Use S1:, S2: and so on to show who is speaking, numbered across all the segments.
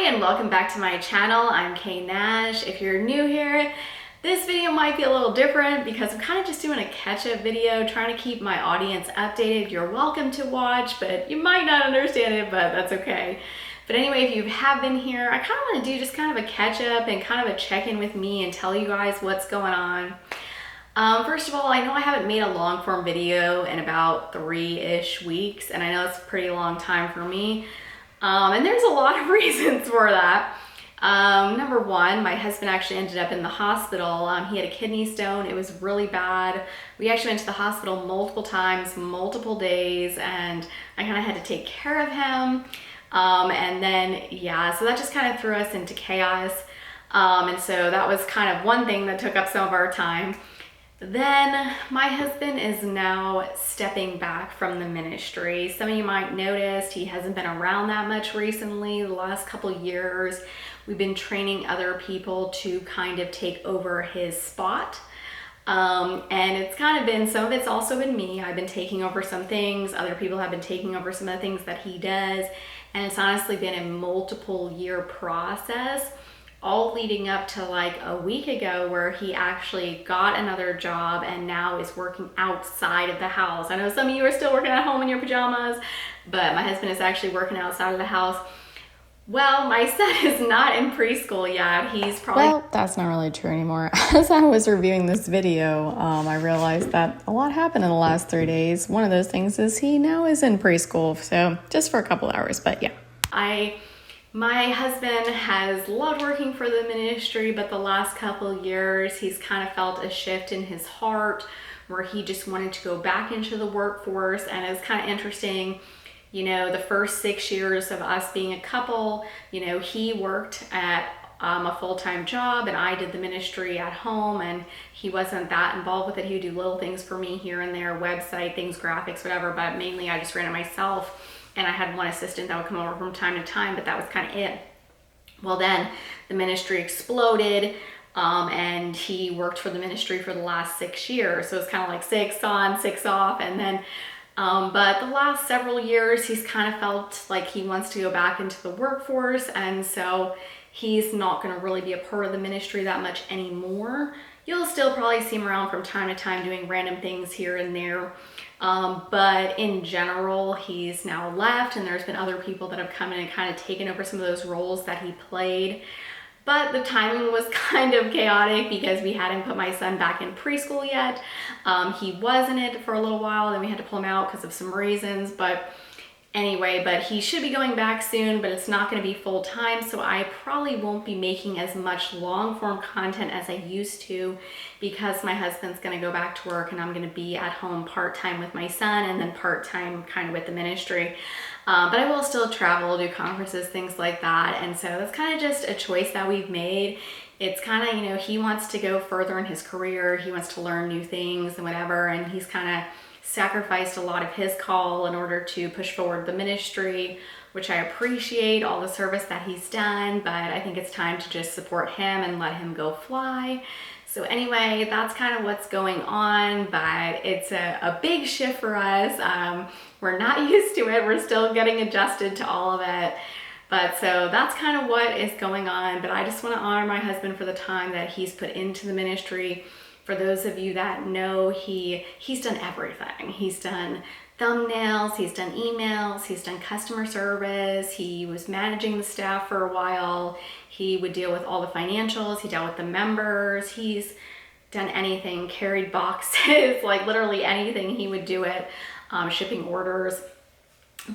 S1: and welcome back to my channel. I'm KayNash. If you're new here, this video might be a little different because I'm kind of just doing a catch-up video, trying to keep my audience updated. You're welcome to watch, but you might not understand it, but that's okay. But anyway, if you have been here, I kind of want to do just kind of a catch-up and kind of a check-in with me and tell you guys what's going on. First of all, I know I haven't made a long-form video in about 3-ish weeks, and I know it's a pretty long time for me. And there's a lot of reasons for that. Number one, my husband actually ended up in the hospital. He had a kidney stone. It was really bad. We actually went to the hospital multiple times, multiple days, and I kind of had to take care of him. And then, yeah, so that just kind of threw us into chaos. And so that was kind of one thing that took up some of our time. Then my husband is now stepping back from the ministry. Some of you might notice he hasn't been around that much recently. The last couple years, we've been training other people to kind of take over his spot. And it's kind of been, some of it's also been me. I've been taking over some things. Other people have been taking over some of the things that he does. And it's honestly been a multiple year process, all leading up to like a week ago where he actually got another job and now is working outside of the house. I know some of you are still working at home in your pajamas, but my husband is actually working outside of the house. Well, my son is not in preschool yet. He's probably...
S2: Well, that's not really true anymore. As I was reviewing this video, I realized that a lot happened in the last 3 days. One of those things is he now is in preschool, so just for a couple hours, but yeah.
S1: My husband has loved working for the ministry, but the last couple years, he's kind of felt a shift in his heart where he just wanted to go back into the workforce. And it's kind of interesting, you know, the first 6 years of us being a couple, you know, he worked at a full-time job and I did the ministry at home, and he wasn't that involved with it. He would do little things for me here and there, website things, graphics, whatever, but mainly I just ran it myself. And I had one assistant that would come over from time to time, but that was kind of it. Well, then the ministry exploded, and he worked for the ministry for the last 6 years. So it's kind of like 6 on, 6 off. And then, but the last several years, he's kind of felt like he wants to go back into the workforce. And so he's not going to really be a part of the ministry that much anymore. You'll still probably see him around from time to time doing random things here and there. But in general, he's now left, and there's been other people that have come in and kind of taken over some of those roles that he played. But the timing was kind of chaotic because we hadn't put my son back in preschool yet. He was in it for a little while, then we had to pull him out because of some reasons. But anyway, but he should be going back soon, but it's not going to be full time. So I probably won't be making as much long form content as I used to because my husband's going to go back to work and I'm going to be at home part-time with my son and then part-time kind of with the ministry. But I will still travel, do conferences, things like that. And so that's kind of just a choice that we've made. It's kind of, you know, he wants to go further in his career. He wants to learn new things and whatever. And he's kind of sacrificed a lot of his call in order to push forward the ministry, which I appreciate all the service that he's done, but I think it's time to just support him and let him go fly. So anyway, that's kind of what's going on, but it's a big shift for us. We're not used to it. We're still getting adjusted to all of it. But so that's kind of what is going on. But I just want to honor my husband for the time that he's put into the ministry. For those of you that know, he's done everything. He's done thumbnails, he's done emails, he's done customer service, he was managing the staff for a while, he would deal with all the financials, he dealt with the members, he's done anything, carried boxes, like literally anything, he would do it, shipping orders.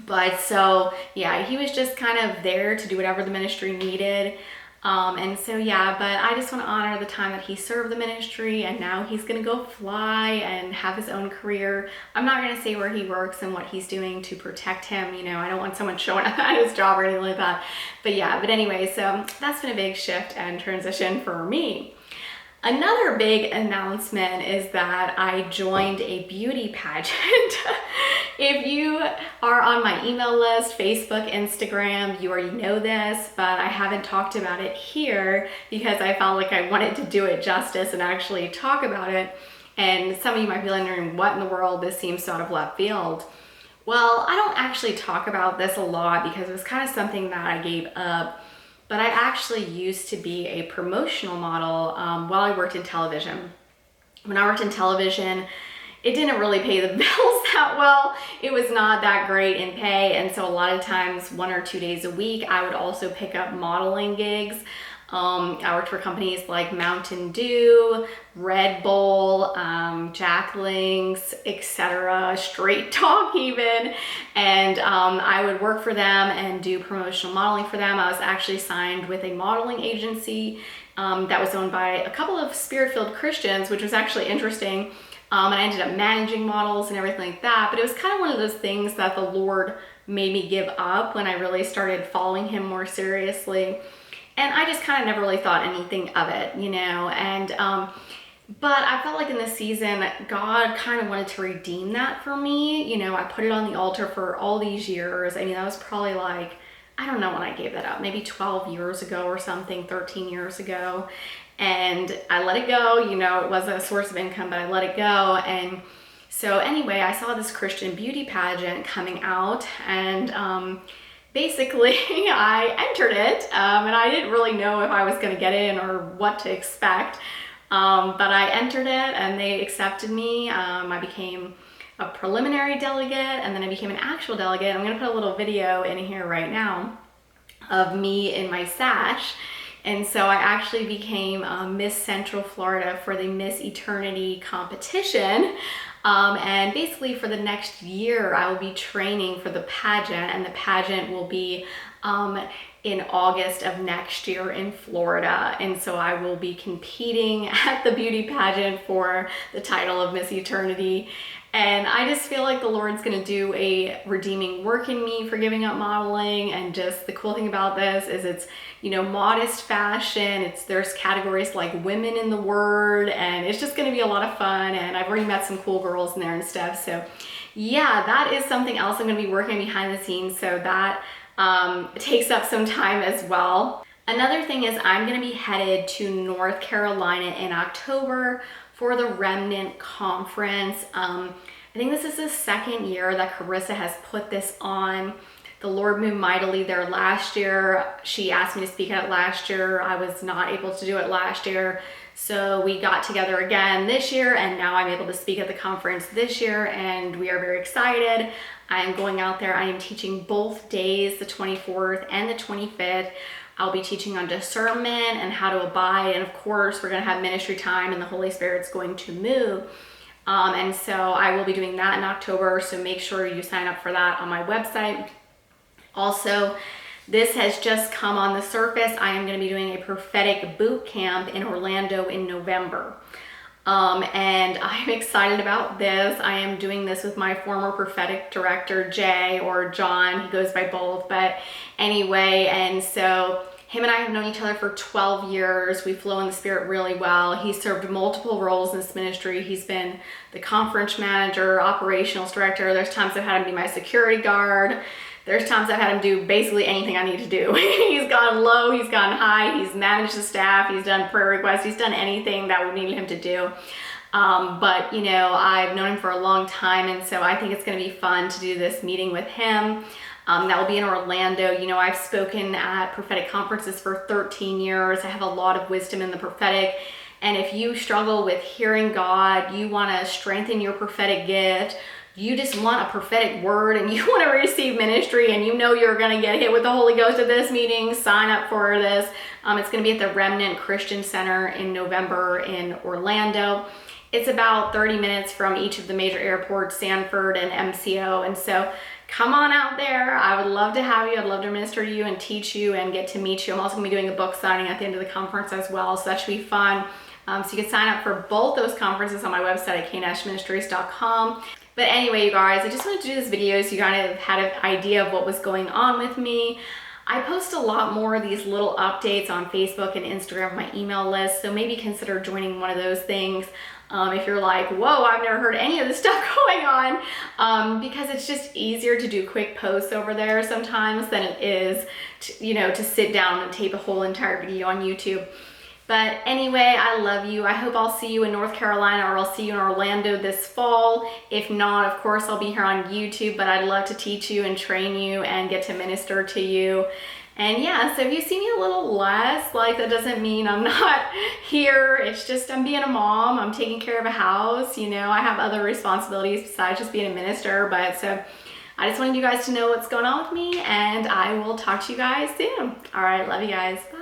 S1: But so, yeah, he was just kind of there to do whatever the ministry needed. And so, yeah, but I just want to honor the time that he served the ministry, and now he's going to go fly and have his own career. I'm not going to say where he works and what he's doing to protect him. You know, I don't want someone showing up at his job or anything like that. But yeah, but anyway, so that's been a big shift and transition for me. Another big announcement is that I joined a beauty pageant. If you are on my email list, Facebook, Instagram, you already know this, but I haven't talked about it here because I felt like I wanted to do it justice and actually talk about it. And some of you might be wondering, what in the world? This seems so out of left field. Well, I don't actually talk about this a lot because it was kind of something that I gave up but I actually used to be a promotional model while I worked in television. When I worked in television, it didn't really pay the bills that well. It was not that great in pay. And so a lot of times, 1 or 2 days a week, I would also pick up modeling gigs. I worked for companies like Mountain Dew, Red Bull, Jack Links, etc., Straight Talk even. And I would work for them and do promotional modeling for them. I was actually signed with a modeling agency that was owned by a couple of Spirit-filled Christians, which was actually interesting. And I ended up managing models and everything like that. But it was kind of one of those things that the Lord made me give up when I really started following him more seriously. And I just kind of never really thought anything of it, you know. And but I felt like in this season, God kind of wanted to redeem that for me. You know, I put it on the altar for all these years. I mean, that was probably like, I don't know when I gave that up, maybe 12 years ago or something, 13 years ago. And I let it go. You know, it wasn't a source of income, but I let it go. And so anyway, I saw this Christian beauty pageant coming out, and basically I entered it, and I didn't really know if I was going to get in or what to expect, but I entered it and they accepted me. I became a preliminary delegate, and then I became an actual delegate. I'm going to put a little video in here right now of me in my sash. And so I actually became Miss Central Florida for the Miss Eternity competition. And basically for the next year, I will be training for the pageant, and the pageant will be in August of next year in Florida. And so I will be competing at the beauty pageant for the title of Miss Eternity. And I just feel like the Lord's gonna do a redeeming work in me for giving up modeling. And just the cool thing about this is it's, you know, modest fashion. There's categories like women in the word, and it's just gonna be a lot of fun. And I've already met some cool girls in there and stuff. So yeah, that is something else I'm gonna be working behind the scenes. So that takes up some time as well. Another thing is I'm gonna be headed to North Carolina in October for the Remnant Conference. I think this is the second year that Carissa has put this on. The Lord moved mightily there last year. She asked me to speak at it last year. I was not able to do it last year. So we got together again this year, and now I'm able to speak at the conference this year, and we are very excited. I am going out there. I am teaching both days, the 24th and the 25th. I'll be teaching on discernment and how to abide. And of course, we're going to have ministry time, and the Holy Spirit's going to move. And so I will be doing that in October. So make sure you sign up for that on my website. Also, this has just come on the surface. I am going to be doing a prophetic boot camp in Orlando in November. And I'm excited about this. I am doing this with my former prophetic director, Jay, or John. He goes by both, but anyway, and so him and I have known each other for 12 years. We flow in the Spirit really well. He served multiple roles in this ministry. He's been the conference manager, operations director. There's times I've had him be my security guard. There's times I've had him do basically anything I need to do. He's gone low, he's gone high, he's managed the staff, he's done prayer requests, he's done anything that we need him to do. But you know, I've known him for a long time, and so I think it's gonna be fun to do this meeting with him. That will be in Orlando. You know, I've spoken at prophetic conferences for 13 years. I have a lot of wisdom in the prophetic. And if you struggle with hearing God, you wanna strengthen your prophetic gift, you just want a prophetic word, and you want to receive ministry, and you know you're going to get hit with the Holy Ghost at this meeting, sign up for this. It's going to be at the Remnant Christian Center in November in Orlando. It's about 30 minutes from each of the major airports, Sanford and MCO. And so come on out there. I would love to have you. I'd love to minister to you and teach you and get to meet you. I'm also going to be doing a book signing at the end of the conference as well, so that should be fun. So you can sign up for both those conferences on my website at KayNashMinistries.com. But anyway, you guys, I just wanted to do this video so you kind of had an idea of what was going on with me. I post a lot more of these little updates on Facebook and Instagram, my email list, so maybe consider joining one of those things. If you're like, whoa, I've never heard any of this stuff going on, because it's just easier to do quick posts over there sometimes than it is to sit down and tape a whole entire video on YouTube. But anyway, I love you. I hope I'll see you in North Carolina, or I'll see you in Orlando this fall. If not, of course, I'll be here on YouTube, but I'd love to teach you and train you and get to minister to you. And yeah, so if you see me a little less, like that doesn't mean I'm not here. It's just I'm being a mom. I'm taking care of a house. You know, I have other responsibilities besides just being a minister. But so I just wanted you guys to know what's going on with me, and I will talk to you guys soon. All right, love you guys. Bye.